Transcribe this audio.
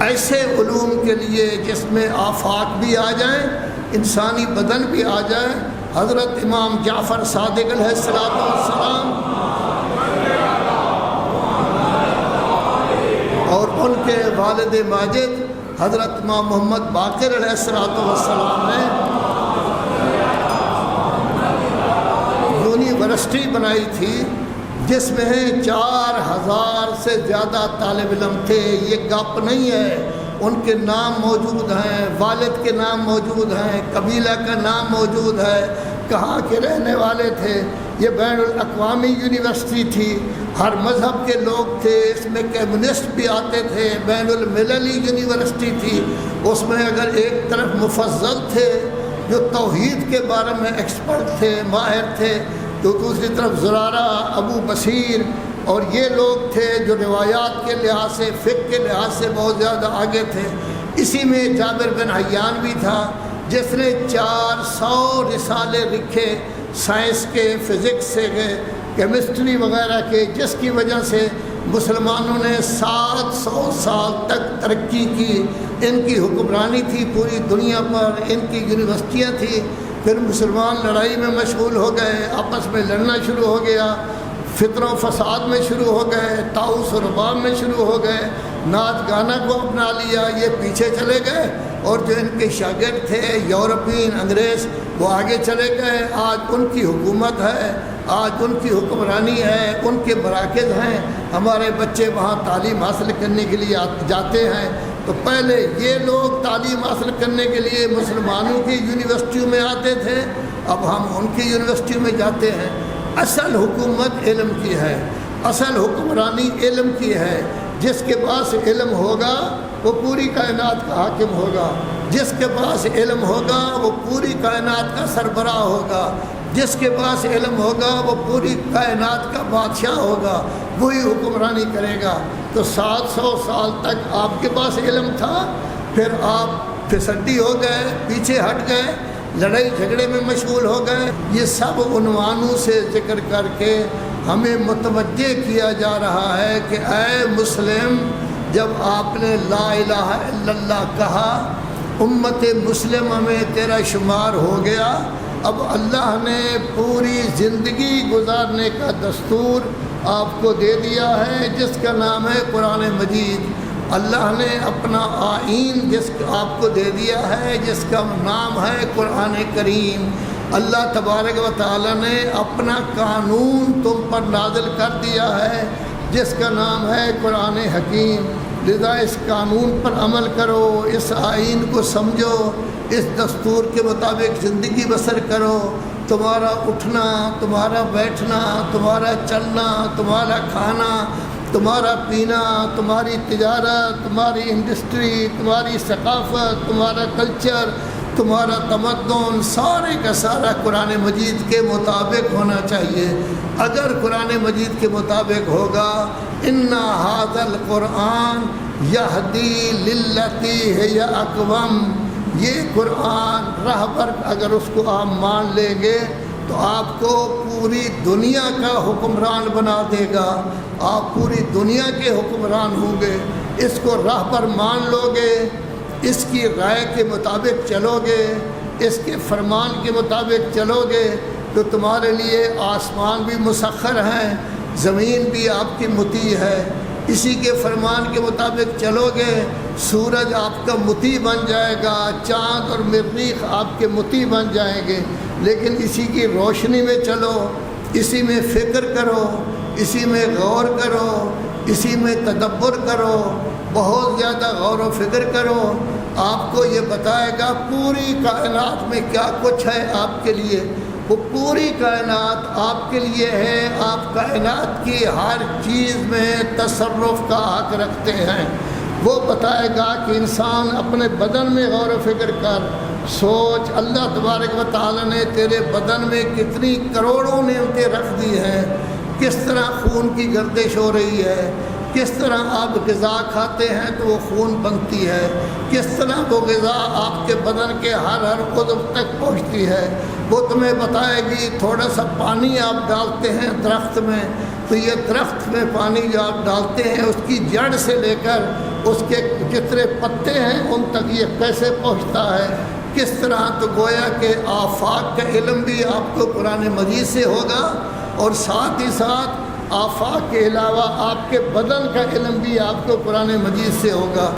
ایسے علوم کے لیے جس میں آفاق بھی آ جائیں، انسانی بدن بھی آ جائے، حضرت امام جعفر صادق علیہ السلام اور ان کے والد ماجد حضرت امام محمد باقر علیہ السلام نے یونیورسٹی بنائی تھی جس میں 4000 سے زیادہ طالب علم تھے۔ یہ گپ نہیں ہے، ان کے نام موجود ہیں، والد کے نام موجود ہیں، قبیلہ کا نام موجود ہے، کہاں کے رہنے والے تھے۔ یہ بین الاقوامی یونیورسٹی تھی، ہر مذہب کے لوگ تھے، اس میں کمیونسٹ بھی آتے تھے، بین المللی یونیورسٹی تھی۔ اس میں اگر ایک طرف مفضل تھے جو توحید کے بارے میں ایکسپرٹ تھے، ماہر تھے، تو دوسری طرف زرارہ، ابو بصیر اور یہ لوگ تھے جو روایات کے لحاظ سے، فقہ کے لحاظ سے بہت زیادہ آگے تھے۔ اسی میں جابر بن حیان بھی تھا جس نے 400 رسالے لکھے سائنس کے، فزکس کے، کیمسٹری وغیرہ کے، جس کی وجہ سے مسلمانوں نے 700 سال تک ترقی کی۔ ان کی حکمرانی تھی پوری دنیا پر، ان کی یونیورسٹیاں تھیں۔ پھر مسلمان لڑائی میں مشغول ہو گئے، آپس میں لڑنا شروع ہو گیا، فتن و فساد میں شروع ہو گئے، طاؤس و رباب میں شروع ہو گئے، نعت گانا کو اپنا لیا، یہ پیچھے چلے گئے، اور جو ان کے شاگرد تھے یورپین، انگریز، وہ آگے چلے گئے۔ آج ان کی حکومت ہے، آج ان کی حکمرانی ہے، ان کے مراکز ہیں، ہمارے بچے وہاں تعلیم حاصل کرنے کے لیے جاتے ہیں۔ تو پہلے یہ لوگ تعلیم حاصل کرنے کے لیے مسلمانوں کی یونیورسٹیوں میں آتے تھے، اب ہم ان کی یونیورسٹیوں میں جاتے ہیں۔ اصل حکومت علم کی ہے، اصل حکمرانی علم کی ہے۔ جس کے پاس علم ہوگا وہ پوری کائنات کا حاکم ہوگا، جس کے پاس علم ہوگا وہ پوری کائنات کا سربراہ ہوگا، جس کے پاس علم ہوگا وہ پوری کائنات کا بادشاہ ہوگا، وہی حکمرانی کرے گا۔ تو 700 سال تک آپ کے پاس علم تھا، پھر آپ پھسڈی ہو گئے، پیچھے ہٹ گئے، لڑائی جھگڑے میں مشغول ہو گئے۔ یہ سب عنوانوں سے ذکر کر کے ہمیں متوجہ کیا جا رہا ہے کہ اے مسلم، جب آپ نے لا الہ الا اللہ کہا، امت مسلمہ میں تیرا شمار ہو گیا۔ اب اللہ نے پوری زندگی گزارنے کا دستور آپ کو دے دیا ہے جس کا نام ہے قرآن مجید۔ اللہ نے اپنا آئین آپ کو دے دیا ہے جس کا نام ہے قرآن کریم۔ اللہ تبارک و تعالیٰ نے اپنا قانون تم پر نازل کر دیا ہے جس کا نام ہے قرآن حکیم۔ لذا اس قانون پر عمل کرو، اس آئین کو سمجھو، اس دستور کے مطابق زندگی بسر کرو۔ تمہارا اٹھنا، تمہارا بیٹھنا، تمہارا چلنا، تمہارا کھانا، تمہارا پینا، تمہاری تجارت، تمہاری انڈسٹری، تمہاری ثقافت، تمہارا کلچر، تمہارا تمدن، سارے کا سارا قرآن مجید کے مطابق ہونا چاہیے۔ اگر قرآن مجید کے مطابق ہوگا، اِنَّ هَذَا الْقُرْآنَ يَهْدِي لِلَّتِي هِيَ أَقْوَمُ، یہ قرآن راہبر اگر اس کو آپ مان لیں گے تو آپ کو پوری دنیا کا حکمران بنا دے گا، آپ پوری دنیا کے حکمران ہوں گے۔ اس کو راہبر مان لو گے، اس کی رائے کے مطابق چلو گے، اس کے فرمان کے مطابق چلو گے، تو تمہارے لیے آسمان بھی مسخر ہیں، زمین بھی آپ کی مطیع ہے۔ اسی کے فرمان کے مطابق چلو گے، سورج آپ کا مطیع بن جائے گا، چاند اور مریخ آپ کے مطیع بن جائیں گے۔ لیکن اسی کی روشنی میں چلو، اسی میں فکر کرو، اسی میں غور کرو، اسی میں تدبر کرو، بہت زیادہ غور و فکر کرو۔ آپ کو یہ بتائے گا پوری کائنات میں کیا کچھ ہے آپ کے لیے۔ وہ پوری کائنات آپ کے لیے ہے، آپ کائنات کی ہر چیز میں تصرف کا حق رکھتے ہیں۔ وہ بتائے گا کہ انسان اپنے بدن میں غور و فکر کر، سوچ اللہ تبارک و تعالیٰ نے تیرے بدن میں کتنی کروڑوں نعمتیں رکھ دی ہیں، کس طرح خون کی گردش ہو رہی ہے، کس طرح آپ غذا کھاتے ہیں تو وہ خون بنتی ہے، کس طرح وہ غذا آپ کے بدن کے ہر عضو تک پہنچتی ہے۔ وہ تمہیں بتائے گی تھوڑا سا پانی آپ ڈالتے ہیں درخت میں، تو یہ درخت میں پانی جو آپ ڈالتے ہیں اس کی جڑ سے لے کر اس کے جتنے پتے ہیں ان تک یہ کیسے پہنچتا ہے، کس طرح، تو گویا کہ آفاق کا علم بھی آپ کو قرآن مجید سے ہوگا، اور ساتھ ہی ساتھ آفاق کے علاوہ آپ کے بدن کا علم بھی آپ کو قرآن مجید سے ہوگا۔